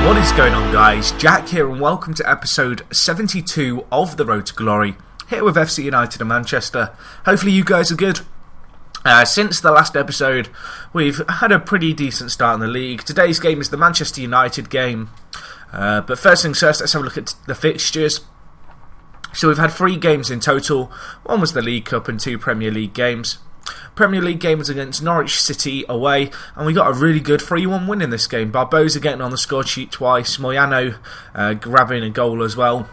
What is going on, guys? Jack here, and welcome to episode 72 of The Road to Glory, here with FC United of Manchester. Hopefully you guys are good. Since the last episode, we've had a pretty decent start in the league. Today's game is the Manchester United game. But first things first, let's have a look at the fixtures. So we've had 3 games in total. One was the League Cup and 2 Premier League games. Premier League game was against Norwich City away, and we got a really good 3-1 win in this game. Barbosa getting on the score sheet twice, Moyano grabbing a goal as well.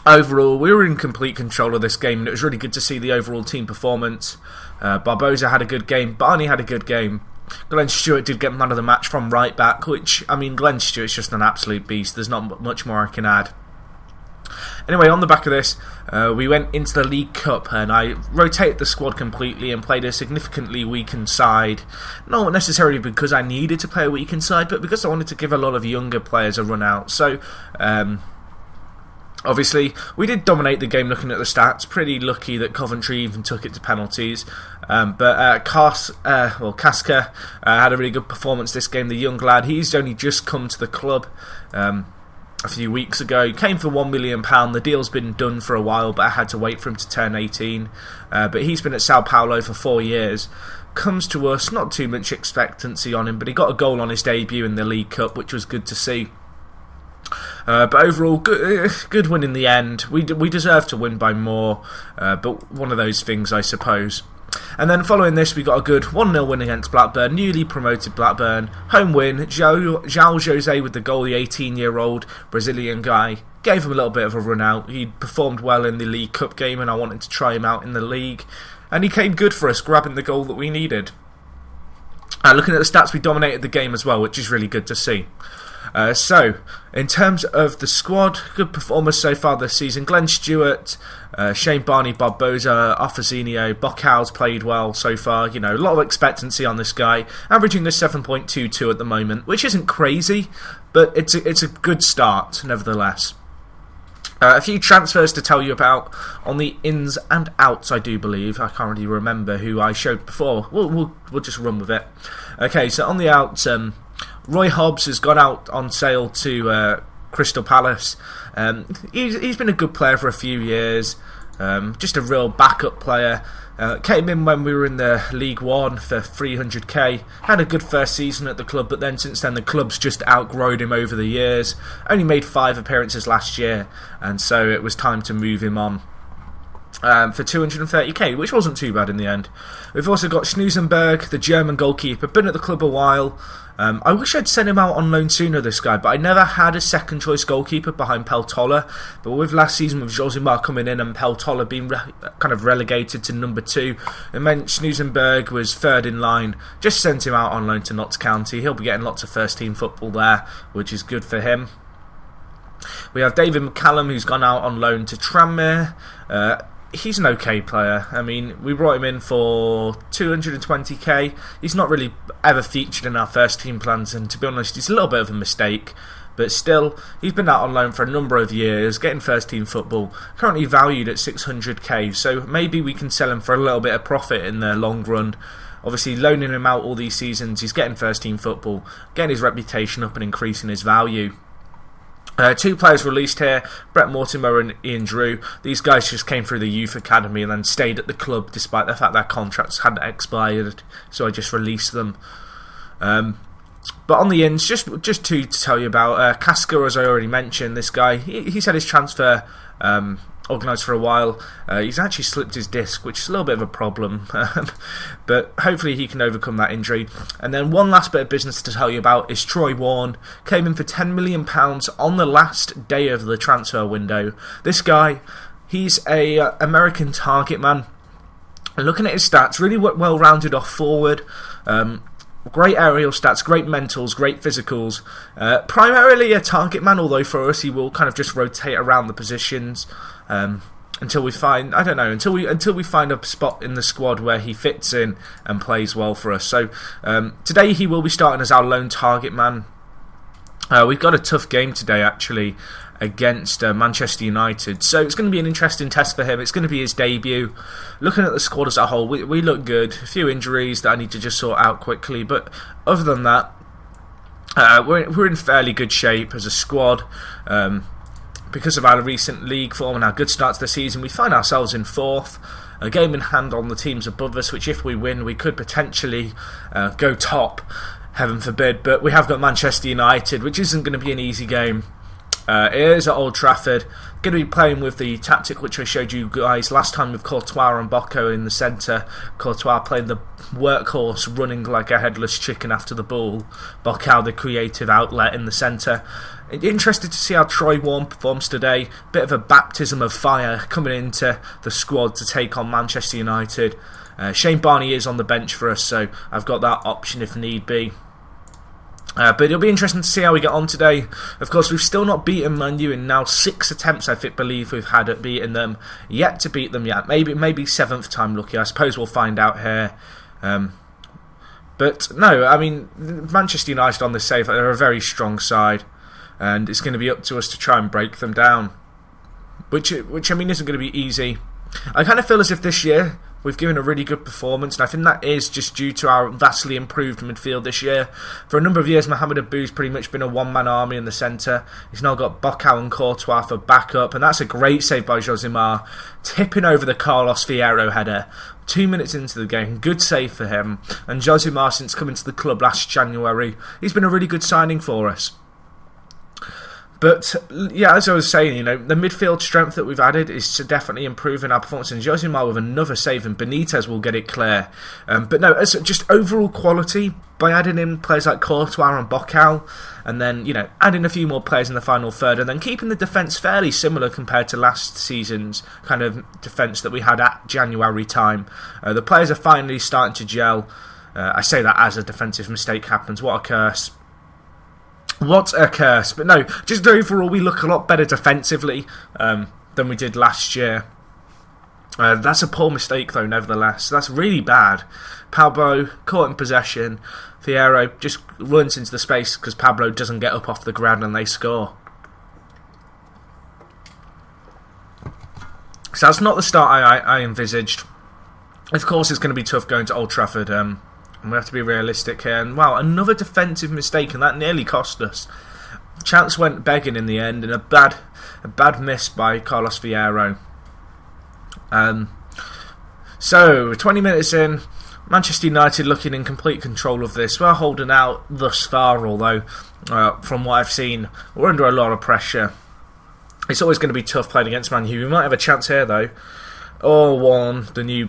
Overall, we were in complete control of this game, and it was really good to see the overall team performance. Barbosa had a good game, Barney had a good game. Glenn Stewart did get man of the match from right back, which, I mean, Glenn Stewart's just an absolute beast. There's not much more I can add. Anyway, on the back of this, we went into the League Cup, and I rotated the squad completely and played a significantly weakened side. Not necessarily because I needed to play a weakened side, but because I wanted to give a lot of younger players a run out. So, obviously, we did dominate the game looking at the stats. Pretty lucky that Coventry even took it to penalties. But Casca had a really good performance this game. The young lad, he's only just come to the club a few weeks ago. He came for £1 million. The deal's been done for a while, but I had to wait for him to turn 18. But he's been at Sao Paulo for 4 years. Comes to us, not too much expectancy on him, but he got a goal on his debut in the League Cup, which was good to see. But overall, good win in the end. We deserved to win by more, but one of those things, I suppose. And then following this, we got a good 1-0 win against Blackburn, newly promoted Blackburn. Home win, João Jose with the goal, the 18-year-old Brazilian guy. Gave him a little bit of a run out. He performed well in the League Cup game, and I wanted to try him out in the league. And he came good for us, grabbing the goal that we needed. Looking at the stats, we dominated the game as well, which is really good to see. So, in terms of the squad, good performers so far this season. Glenn Stewart, Shane Barney, Barbosa, Officinio, Bocao's played well so far. You know, a lot of expectancy on this guy. Averaging a 7.22 at the moment, which isn't crazy, but it's a good start, nevertheless. A few transfers to tell you about on the ins and outs, I do believe. I can't really remember who I showed before. We'll just run with it. Okay, so on the outs, Roy Hobbs has gone out on sale to Crystal Palace. He's been a good player for a few years. Just a real backup player. Came in when we were in the League One for 300k. Had a good first season at the club, but then since then the club's just outgrown him over the years. Only made 5 appearances last year, and so it was time to move him on. For 230k, which wasn't too bad in the end. We've also got Schnoosenberg, the German goalkeeper, been at the club a while. I wish I'd sent him out on loan sooner, this guy, but I never had a second choice goalkeeper behind Peltola. But with last season with Josimar coming in and Peltola being kind of relegated to number 2, it meant Schnoosenberg was third in line. Just sent him out on loan to Notts County. He'll be getting lots of first team football there, which is good for him. We have David McCallum, who's gone out on loan to Tranmere. He's an okay player. I mean, we brought him in for 220k. He's not really ever featured in our first team plans, and to be honest, it's a little bit of a mistake. But still, he's been out on loan for a number of years, getting first team football, currently valued at 600k, so maybe we can sell him for a little bit of profit in the long run. Obviously, loaning him out all these seasons, he's getting first team football, getting his reputation up and increasing his value. 2 players released here, Brett Mortimer and Ian Drew. These guys just came through the youth academy and then stayed at the club despite the fact their contracts hadn't expired, so I just released them. But on the ins, just 2 to tell you about. Casca, as I already mentioned, this guy, he's had his transfer organised for a while. He's actually slipped his disc, which is a little bit of a problem, but hopefully he can overcome that injury. And then one last bit of business to tell you about is Troy Warne. Came in for £10 million on the last day of the transfer window. This guy, he's a American target man. Looking at his stats, really well rounded off forward. Great aerial stats, great mentals, great physicals. Primarily a target man, although for us he will kind of just rotate around the positions until we find, I don't know, until we find a spot in the squad where he fits in and plays well for us. So today he will be starting as our lone target man. We've got a tough game today, actually, against Manchester United. So it's going to be an interesting test for him. It's going to be his debut. Looking at the squad as a whole, we look good. A few injuries that I need to just sort out quickly. But other than that, We're in fairly good shape as a squad. Because of our recent league form and our good start to the season, we find ourselves in 4th, a game in hand on the teams above us, which if we win, we could potentially go top, heaven forbid. But we have got Manchester United, which isn't going to be an easy game. It is at Old Trafford. Going to be playing with the tactic which I showed you guys last time with Courtois and Bocao in the centre. Courtois playing the workhorse, running like a headless chicken after the ball. Bocao the creative outlet in the centre. Interested to see how Troy Warne performs today. Bit of a baptism of fire coming into the squad to take on Manchester United. Shane Barney is on the bench for us, so I've got that option if need be. But it'll be interesting to see how we get on today. Of course, we've still not beaten Man U in now 6 attempts, I believe we've had at beating them. Yet to beat them yet. Maybe 7th time lucky. I suppose we'll find out here. But no, I mean, Manchester United on this save, they're a very strong side. And it's going to be up to us to try and break them down. Which I mean isn't going to be easy. I kind of feel as if this year we've given a really good performance, and I think that is just due to our vastly improved midfield this year. For a number of years, Mohamed Abou's pretty much been a one-man army in the centre. He's now got Bocao and Courtois for backup, and that's a great save by Josimar, tipping over the Carlos Fierro header. 2 minutes into the game, good save for him. And Josimar, since coming to the club last January, he's been a really good signing for us. But, yeah, as I was saying, the midfield strength that we've added is definitely improving our performance. And Josimar with another save, and Benitez will get it clear. But no, as just overall quality, by adding in players like Courtois and Bocao, and then, adding a few more players in the final third, and then keeping the defence fairly similar compared to last season's kind of defence that we had at January time. The players are finally starting to gel. I say that as a defensive mistake happens. What a curse. What a curse. But no, just overall we look a lot better defensively than we did last year. That's a poor mistake though, nevertheless. That's really bad. Pablo caught in possession. Fierro just runs into the space because Pablo doesn't get up off the ground and they score. So that's not the start I envisaged. Of course it's going to be tough going to Old Trafford. And we have to be realistic here. And wow, another defensive mistake, and that nearly cost us. Chance went begging in the end, and a bad miss by Carlos Fierro. So 20 minutes in, Manchester United looking in complete control of this. We're holding out thus far, although from what I've seen, we're under a lot of pressure. It's always going to be tough playing against Man U. We might have a chance here though. Or Warne, the new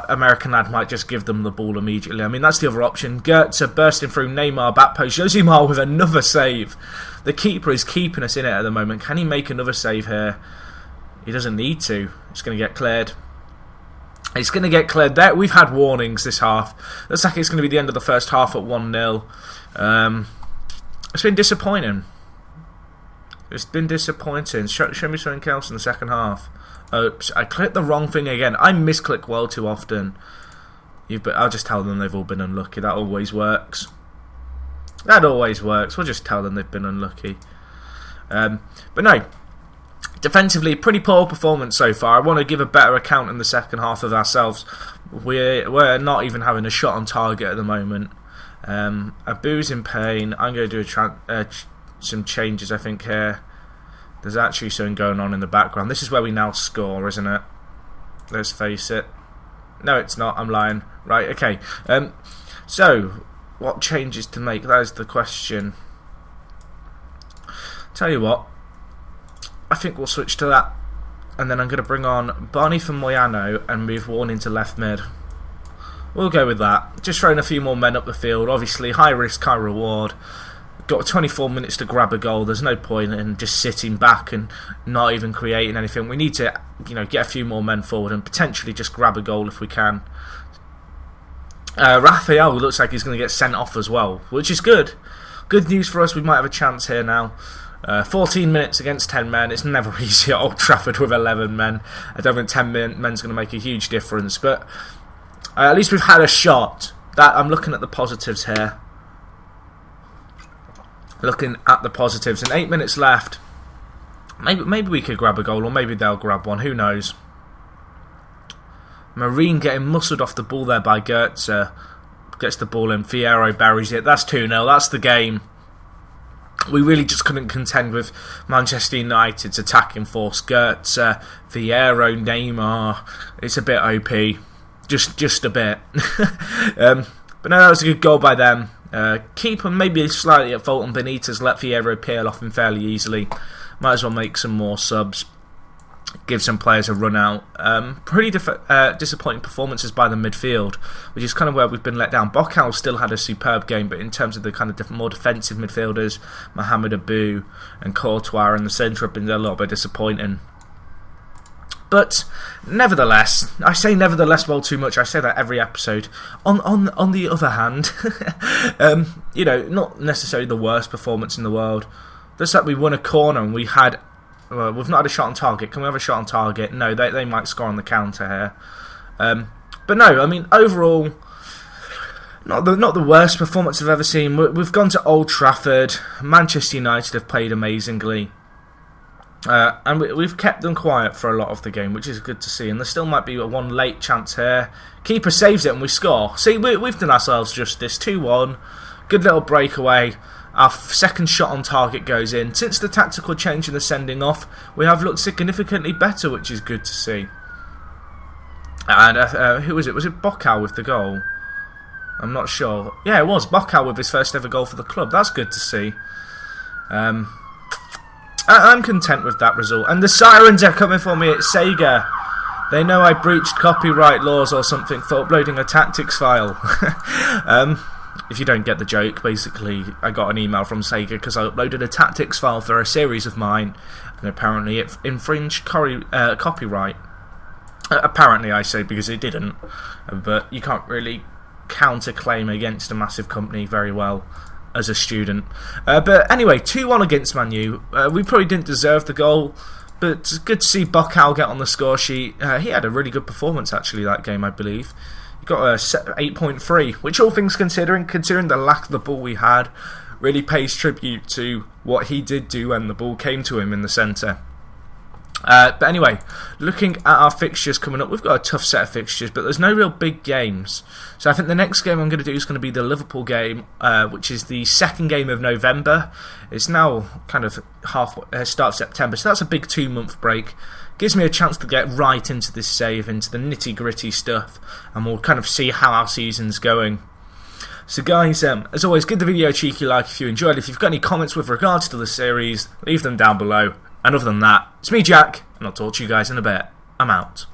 American lad, might just give them the ball immediately. I mean, that's the other option. Goetze bursting through Neymar, back post. Josimar with another save. The keeper is keeping us in it at the moment. Can he make another save here? He doesn't need to. It's going to get cleared. It's going to get cleared. There, we've had warnings this half. Looks like it's going to be the end of the first half at 1-0. It's been disappointing. It's been disappointing. Show me something else in the second half. Oops, I clicked the wrong thing again. I misclick well too often. I'll just tell them they've all been unlucky. That always works. That always works. We'll just tell them they've been unlucky. But no, defensively, pretty poor performance so far. I want to give a better account in the second half of ourselves. We're not even having a shot on target at the moment. Abou's in pain. I'm going to do some changes, I think, here. There's actually something going on in the background. This is where we now score, isn't it? Let's face it. No, it's not. I'm lying. Right, okay. So, what changes to make? That is the question. Tell you what. I think we'll switch to that. And then I'm going to bring on Barney for Moyano and move Warne into left mid. We'll go with that. Just throwing a few more men up the field. Obviously, high risk, high reward. Got 24 minutes to grab a goal. There's no point in just sitting back and not even creating anything. We need to, get a few more men forward and potentially just grab a goal if we can. Raphael looks like he's going to get sent off as well, which is good. Good news for us. We might have a chance here now. 14 minutes against 10 men. It's never easy at Old Trafford with 11 men. I don't think 10 men's going to make a huge difference, but at least we've had a shot. I'm looking at the positives here. Looking at the positives, and 8 minutes left. Maybe we could grab a goal, or maybe they'll grab one. Who knows? Marine getting muscled off the ball there by Goetze. Gets the ball in. Fierro buries it. That's 2-0. That's the game. we really just couldn't contend with Manchester United's attacking force. Goetze, Vieira, Neymar. It's a bit OP. Just a bit. But no, that was a good goal by them. Keeper maybe slightly at fault, and Benitez let Vieira peel off him fairly easily. Might as well make some more subs. Give some players a run out. Pretty disappointing performances by the midfield, which is kind of where we've been let down. Bocao still had a superb game, but in terms of the kind of more defensive midfielders, Mohamed Abou and Courtois in the centre have been a little bit disappointing. But nevertheless, I say nevertheless well too much. I say that every episode. On the other hand, not necessarily the worst performance in the world. Just that we won a corner and we've not had a shot on target. Can we have a shot on target? No, they might score on the counter here. But no, I mean overall, not the worst performance I've ever seen. We've gone to Old Trafford. Manchester United have played amazingly. And we've kept them quiet for a lot of the game, which is good to see. And there still might be one late chance here. Keeper saves it and we score. See, we've done ourselves justice. 2-1. Good little breakaway. Our second shot on target goes in. Since the tactical change in the sending off, we have looked significantly better, which is good to see. And who was it? Was it Bocao with the goal? I'm not sure. Yeah, it was Bocao with his first ever goal for the club. That's good to see. I'm content with that result. And the sirens are coming for me at Sega. They know I breached copyright laws or something for uploading a tactics file. If you don't get the joke, basically, I got an email from Sega because I uploaded a tactics file for a series of mine, and apparently it infringed copyright. Apparently, I say, because it didn't. But you can't really counterclaim against a massive company very well as a student. But anyway, 2-1 against Man U. We probably didn't deserve the goal, but it's good to see Bocao get on the score sheet. He had a really good performance, actually, that game, I believe. He got a 8.3, which all things considering the lack of the ball we had, really pays tribute to what he did do when the ball came to him in the centre. But anyway, looking at our fixtures coming up, we've got a tough set of fixtures, but there's no real big games. So I think the next game I'm going to do is going to be the Liverpool game, which is the second game of November. It's now kind of start of September, so that's a big 2-month break. Gives me a chance to get right into this save, into the nitty-gritty stuff, and we'll kind of see how our season's going. So guys, as always, give the video a cheeky like if you enjoyed. If you've got any comments with regards to the series, leave them down below. And other than that, it's me, Jack, and I'll talk to you guys in a bit. I'm out.